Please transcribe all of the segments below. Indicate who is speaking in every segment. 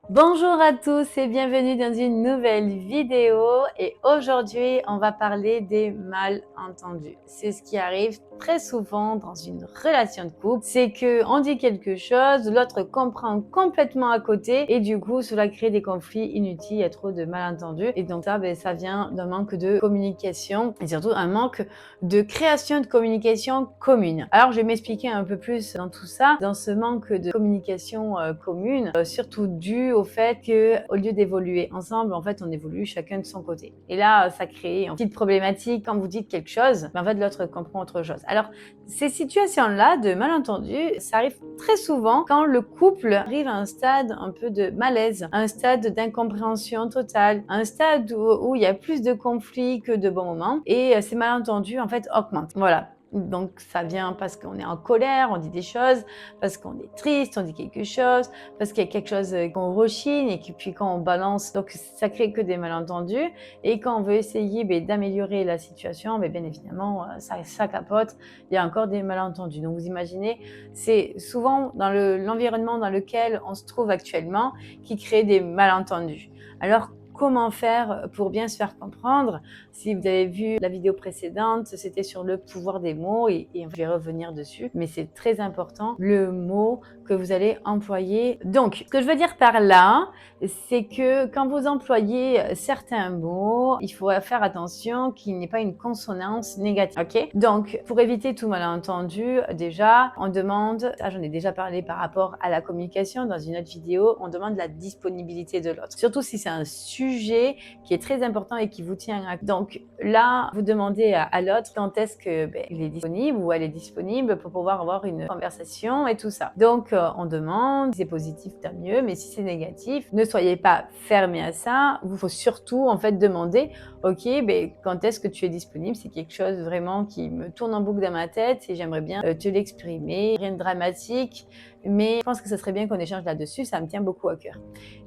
Speaker 1: Bonjour à tous et bienvenue dans une nouvelle vidéo et aujourd'hui on va parler des malentendus. C'est ce qui arrive très souvent dans une relation de couple, c'est que on dit quelque chose, l'autre comprend complètement à côté et du coup cela crée des conflits inutiles, il y a trop de malentendus et donc ça vient d'un manque de communication et surtout un manque de création de communication commune. Alors je vais m'expliquer un peu plus dans tout ça, dans ce manque de communication commune, surtout dû au fait que au lieu d'évoluer ensemble, en fait, on évolue chacun de son côté. Et là, ça crée une petite problématique quand vous dites quelque chose, mais en fait, l'autre comprend autre chose. Alors, ces situations-là de malentendus, ça arrive très souvent quand le couple arrive à un stade un peu de malaise, un stade d'incompréhension totale, un stade où il y a plus de conflits que de bons moments et ces malentendus, en fait, augmentent. Voilà. Donc, ça vient parce qu'on est en colère, on dit des choses, parce qu'on est triste, on dit quelque chose, parce qu'il y a quelque chose qu'on rechigne et puis quand on balance, donc ça crée que des malentendus. Et quand on veut essayer d'améliorer la situation, bien évidemment, ça capote, il y a encore des malentendus. Donc vous imaginez, c'est souvent dans l'environnement dans lequel on se trouve actuellement qui crée des malentendus. Alors, comment faire pour bien se faire comprendre? Si vous avez vu la vidéo précédente, c'était sur le pouvoir des mots et je vais revenir dessus, mais c'est très important, le mot que vous allez employer. Donc, ce que je veux dire par là, c'est que quand vous employez certains mots, il faut faire attention qu'il n'y ait pas une consonance négative. Ok? Donc, pour éviter tout malentendu, déjà, on demande, ça j'en ai déjà parlé par rapport à la communication dans une autre vidéo, on demande la disponibilité de l'autre. Surtout si c'est un sujet qui est très important et qui vous tient à cœur. Donc là, vous demandez à l'autre quand est-ce que il est disponible ou elle est disponible pour pouvoir avoir une conversation et tout ça. Donc on demande, si c'est positif, tant mieux, mais si c'est négatif, ne soyez pas fermé à ça. Il faut surtout en fait demander, ok, quand est-ce que tu es disponible? C'est quelque chose vraiment qui me tourne en boucle dans ma tête et j'aimerais bien te l'exprimer. Rien de dramatique, mais je pense que ce serait bien qu'on échange là-dessus, ça me tient beaucoup à cœur.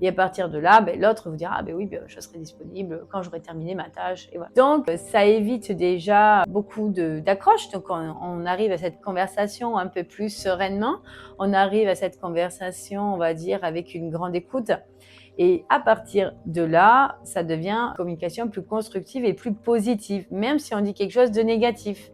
Speaker 1: Et à partir de là, l'autre vous dira, oui, je serai disponible quand j'aurai terminé ma tâche. Et voilà. Donc, ça évite déjà beaucoup d'accroches. Donc, on arrive à cette conversation un peu plus sereinement. On arrive à cette conversation, on va dire, avec une grande écoute. Et à partir de là, ça devient une communication plus constructive et plus positive, même si on dit quelque chose de négatif.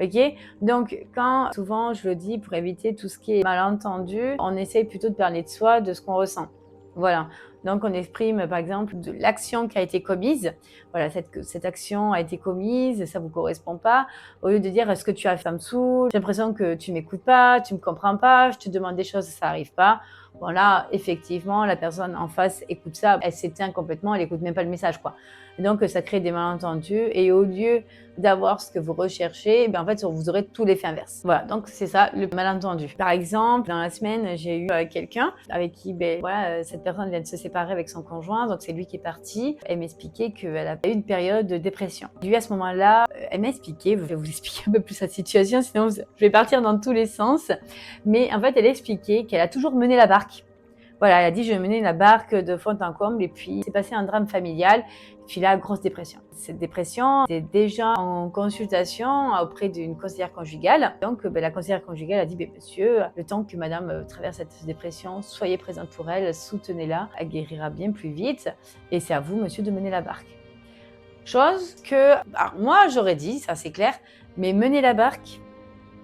Speaker 1: Ok? Donc, quand souvent je le dis pour éviter tout ce qui est malentendu, on essaye plutôt de parler de soi, de ce qu'on ressent. Voilà. Donc, on exprime par exemple de l'action qui a été commise. Voilà, cette action a été commise, ça vous correspond pas. Au lieu de dire, ce que tu as fait, ça me saoule, j'ai l'impression que tu m'écoutes pas, tu me comprends pas, je te demande des choses, ça arrive pas. Voilà, effectivement, la personne en face écoute ça, elle s'éteint complètement, elle écoute même pas le message, quoi. Et donc, ça crée des malentendus. Et au lieu d'avoir ce que vous recherchez, en fait, vous aurez tout l'effet inverse. Voilà, donc c'est ça le malentendu. Par exemple, dans la semaine, j'ai eu quelqu'un avec qui, cette personne vient de se séparer avec son conjoint, donc c'est lui qui est parti. Elle m'expliquait qu'elle a eu une période de dépression. Lui, à ce moment-là, elle m'a expliqué, je vais vous expliquer un peu plus la situation, sinon je vais partir dans tous les sens. Mais en fait, elle expliquait qu'elle a toujours mené la barque. Voilà, elle a dit, je vais mener la barque de fond en comble et puis c'est passé un drame familial. Puis là, grosse dépression. Cette dépression était déjà en consultation auprès d'une conseillère conjugale. Donc, la conseillère conjugale a dit, monsieur, le temps que madame traverse cette dépression, soyez présente pour elle, soutenez-la, elle guérira bien plus vite. Et c'est à vous, monsieur, de mener la barque. Chose que, alors moi, j'aurais dit, ça c'est clair, mais mener la barque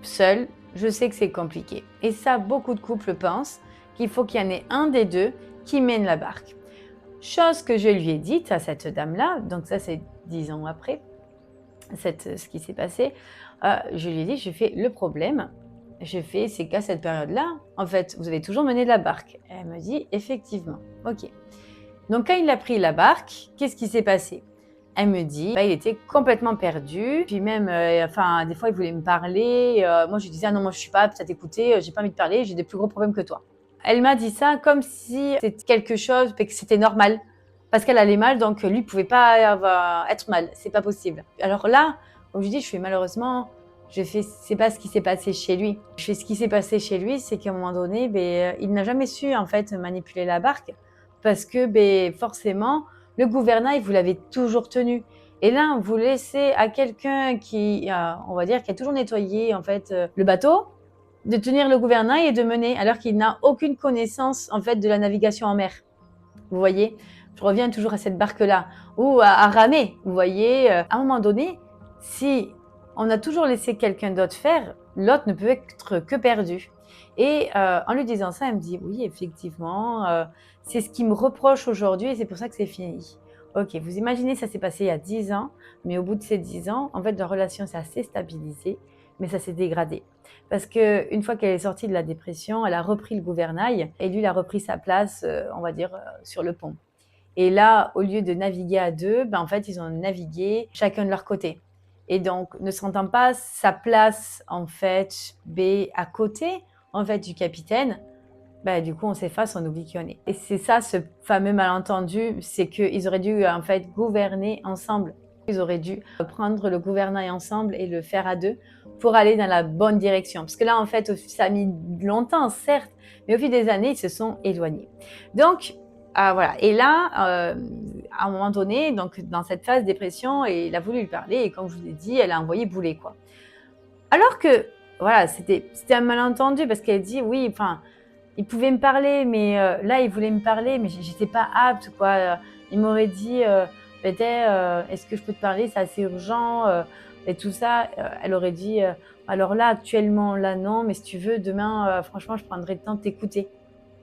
Speaker 1: seule, je sais que c'est compliqué. Et ça, beaucoup de couples pensent qu'il faut qu'il y en ait un des deux qui mène la barque. Chose que je lui ai dite à cette dame-là, donc ça c'est 10 ans après, ce qui s'est passé, je lui ai dit, je fais le problème, c'est qu'à cette période-là, en fait, vous avez toujours mené la barque. Et elle me dit, effectivement, ok. Donc quand il a pris la barque, qu'est-ce qui s'est passé? Elle me dit, il était complètement perdu, puis même, des fois il voulait me parler, moi je lui disais, ah non, moi je suis pas apte à t'écouter, j'ai pas envie de parler, j'ai des plus gros problèmes que toi. Elle m'a dit ça comme si c'était quelque chose, que c'était normal, parce qu'elle allait mal, donc lui pouvait pas être mal, c'est pas possible. Alors là, comme je dis, malheureusement, c'est pas ce qui s'est passé chez lui. Ce qui s'est passé chez lui, c'est qu'à un moment donné, il n'a jamais su en fait manipuler la barque, parce que forcément, le gouvernail, vous l'avez toujours tenu. Et là, vous laissez à quelqu'un qui, on va dire, qui a toujours nettoyé en fait le bateau, de tenir le gouvernail et de mener, alors qu'il n'a aucune connaissance en fait de la navigation en mer. Vous voyez, je reviens toujours à cette barque-là, ou à ramer. Vous voyez, à un moment donné, si on a toujours laissé quelqu'un d'autre faire, l'autre ne peut être que perdu. Et en lui disant ça, elle me dit, oui, effectivement, c'est ce qui me reproche aujourd'hui et c'est pour ça que c'est fini. Ok, vous imaginez, ça s'est passé il y a 10 ans, mais au bout de ces 10 ans, en fait, leur relation s'est assez stabilisée, mais ça s'est dégradé. Parce qu'une fois qu'elle est sortie de la dépression, elle a repris le gouvernail et lui, il a repris sa place, on va dire, sur le pont. Et là, au lieu de naviguer à deux, ben, en fait, ils ont navigué chacun de leur côté. Et donc, ne sentant pas sa place, en fait, B à côté, en fait, du capitaine, ben, du coup, on s'efface, on oublie qui on est. Et c'est ça, ce fameux malentendu, c'est qu'ils auraient dû, en fait, gouverner ensemble. Ils auraient dû prendre le gouvernail ensemble et le faire à deux pour aller dans la bonne direction. Parce que là, en fait, ça a mis longtemps, certes, mais au fil des années, ils se sont éloignés. Donc, voilà. Et là, à un moment donné, donc dans cette phase dépression, et il a voulu lui parler et comme je vous l'ai dit, elle a envoyé bouler quoi. Alors que voilà, c'était un malentendu parce qu'elle dit oui, enfin, il pouvait me parler, mais là il voulait me parler, mais j'étais pas apte quoi. Il m'aurait dit peut-être est-ce que je peux te parler, c'est assez urgent et tout ça. Elle aurait dit alors là actuellement là non, mais si tu veux demain franchement je prendrai le temps de t'écouter.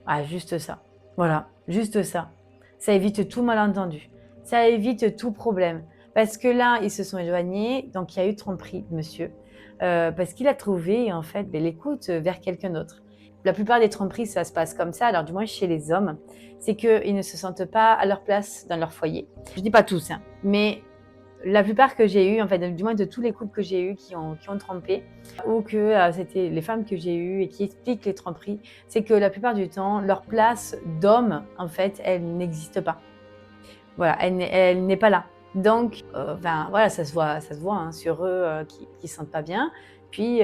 Speaker 1: Ah, juste ça. Voilà, juste ça. Ça évite tout malentendu. Ça évite tout problème. Parce que là, ils se sont éloignés, donc il y a eu tromperie de monsieur. Parce qu'il a trouvé, en fait, l'écoute vers quelqu'un d'autre. La plupart des tromperies, ça se passe comme ça, alors du moins chez les hommes, c'est qu'ils ne se sentent pas à leur place dans leur foyer. Je dis pas tous, hein, mais la plupart que j'ai eu, en fait, du moins de tous les couples que j'ai eu qui ont trompé, ou que c'était les femmes que j'ai eues et qui expliquent les tromperies, c'est que la plupart du temps, leur place d'homme, en fait, elle n'existe pas. Voilà, elle n'est pas là. Donc, ben, voilà, ça se voit hein, sur eux qui ne se sentent pas bien. Puis,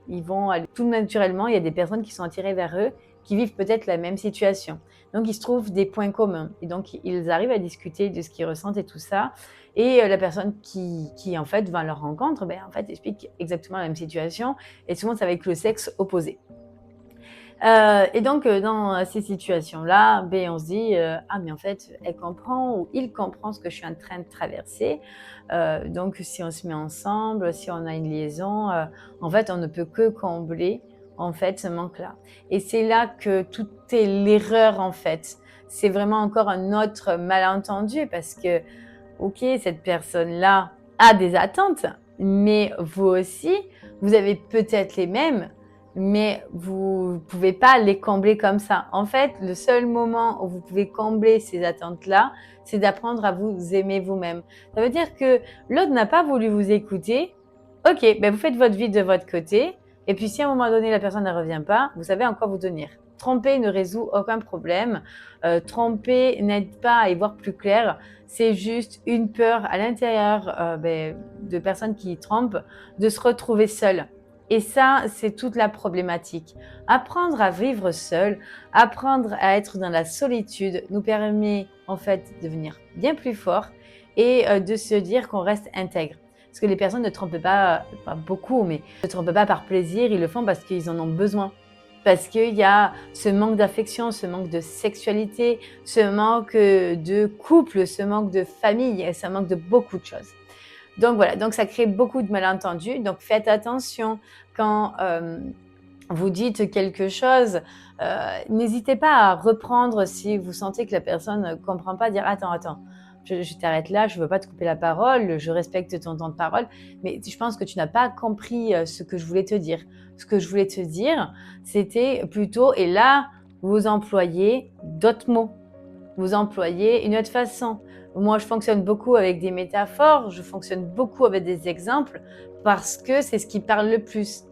Speaker 1: ils vont aller tout naturellement, il y a des personnes qui sont attirées vers eux, qui vivent peut-être la même situation. Donc, ils se trouvent des points communs. Et donc, ils arrivent à discuter de ce qu'ils ressentent et tout ça. Et la personne qui, en fait, va à leur rencontre, ben, en fait, explique exactement la même situation. Et souvent, c'est avec le sexe opposé. Et donc, dans ces situations-là, ben, on se dit ah, mais en fait, elle comprend ou il comprend ce que je suis en train de traverser. Donc, si on se met ensemble, si on a une liaison, en fait, on ne peut que combler en fait ce manque-là. Et c'est là que tout est l'erreur en fait. C'est vraiment encore un autre malentendu parce que, ok, cette personne-là a des attentes, mais vous aussi, vous avez peut-être les mêmes, mais vous ne pouvez pas les combler comme ça. En fait, le seul moment où vous pouvez combler ces attentes-là, c'est d'apprendre à vous aimer vous-même. Ça veut dire que l'autre n'a pas voulu vous écouter. Ok, ben vous faites votre vie de votre côté. Et puis si à un moment donné, la personne ne revient pas, vous savez en quoi vous tenir. Tromper ne résout aucun problème. Tromper n'aide pas à y voir plus clair. C'est juste une peur à l'intérieur de personnes qui trompent de se retrouver seule. Et ça, c'est toute la problématique. Apprendre à vivre seul, apprendre à être dans la solitude nous permet en fait de devenir bien plus fort et de se dire qu'on reste intègre. Parce que les personnes ne trompent pas beaucoup, mais ne trompent pas par plaisir, ils le font parce qu'ils en ont besoin. Parce qu'il y a ce manque d'affection, ce manque de sexualité, ce manque de couple, ce manque de famille, ce manque de beaucoup de choses. Donc voilà, donc ça crée beaucoup de malentendus. Donc faites attention quand vous dites quelque chose. N'hésitez pas à reprendre si vous sentez que la personne ne comprend pas, dire attends, je t'arrête là, je ne veux pas te couper la parole, je respecte ton temps de parole, mais je pense que tu n'as pas compris ce que je voulais te dire. Ce que je voulais te dire, c'était plutôt, et là, vous employez d'autres mots, vous employez une autre façon. Moi, je fonctionne beaucoup avec des métaphores, je fonctionne beaucoup avec des exemples parce que c'est ce qui parle le plus.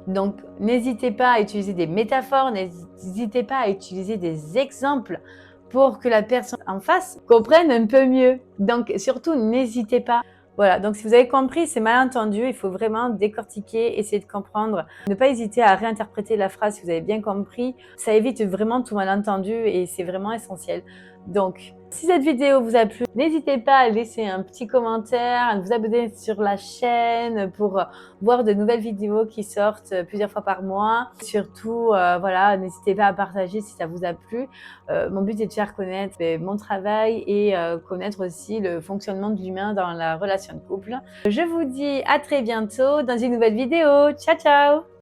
Speaker 1: Donc, n'hésitez pas à utiliser des métaphores, n'hésitez pas à utiliser des exemples pour que la personne en face comprenne un peu mieux. Donc, surtout, n'hésitez pas. Voilà, donc si vous avez compris, c'est malentendu, il faut vraiment décortiquer, essayer de comprendre. Ne pas hésiter à réinterpréter la phrase si vous avez bien compris. Ça évite vraiment tout malentendu et c'est vraiment essentiel. Donc, Si cette vidéo vous a plu, n'hésitez pas à laisser un petit commentaire, à vous abonner sur la chaîne pour voir de nouvelles vidéos qui sortent plusieurs fois par mois. Surtout, voilà, n'hésitez pas à partager si ça vous a plu. Mon but est de faire connaître mon travail et connaître aussi le fonctionnement de l'humain dans la relation de couple. Je vous dis à très bientôt dans une nouvelle vidéo. Ciao, ciao!